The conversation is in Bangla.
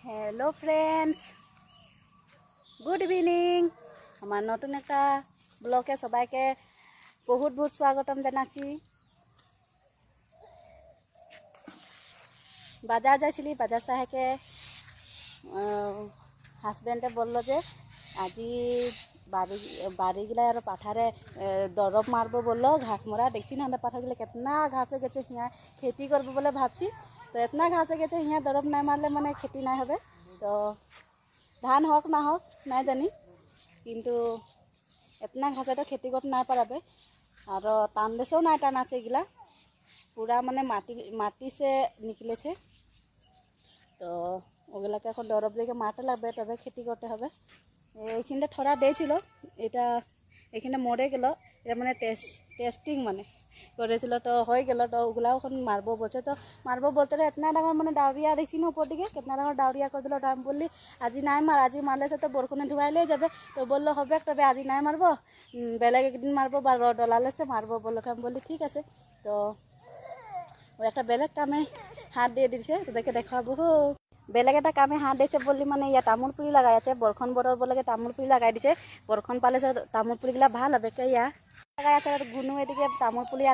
Hello friends, good evening. আমার নতুন একটা ব্লগে সবাইকে বহুত বহুত স্বাগতম জানাচ্ছি। বাজার যাইছিলি, বাজার সাহেকে হাজবেন্ডে বলল যে আজি বাড়িগুলা আর পাঠারে দরব মারবো বললো, ঘাস মরা। দেখছি না পাঠাগুলো কেतना ঘাস হয়ে গেছে, হিয়া खेती করবো বলে ভাবছি। তো এতনা ঘাস হয়ে গেছে, হিয়া দরব না মারলে মানে खेती না হবে। তো ধান হোক না হোক নাই জানি, কিন্তু এতনা ঘাসে তো खेती করতে না পারাবে। আর টান দেশেও নাই টান আছে, এগুলা পুরা মানে মাটি সে নিকলেছে। তো ওগুলাকে এখন দরব দিয়ে মারতে লাগবে, তবে खेती করতে হবে। এইখানটা ঠরা দিয়েছিল, এটা এখানে মরে গেল। এটা মানে টেস্টিং মানে করেছিল, তো হয়ে গেল। তো ওগুলাও এখন মারবো বলছে। তো মারবো বলতে এতনা ডাঙর মানে ডাউরিয়া দেখছি না উপর দিকে, কেতনা ডাঙর ডাউরিয়া করে দিল। আমি বললি আজি নাই মার, আজি মারলে সে তো বরষুণে ধুয়াইলে যাবে। তো বললো হবে, তবে আজি নাই মারবো, বেলেগ একদিন মারবো বা ডলালে সে মারবো বললো। আমি বললি ঠিক আছে। তো ও একটা বেলেগ কামে হাত দিয়ে দিছে, তোদেরকে দেখাবো। বেলেগ এটা কামে হাত দিয়েছে বললি মানে ইয়া তামোল পুলি লাগাই আছে। বরখন বড় বলে তামোল পুলি লাগাই দিছে। বরখন পালে সে তামোল পুলিগুলা ভাল হবে। ইয়া লাগাই আছে, গুনু এদিকে তামোল পুলি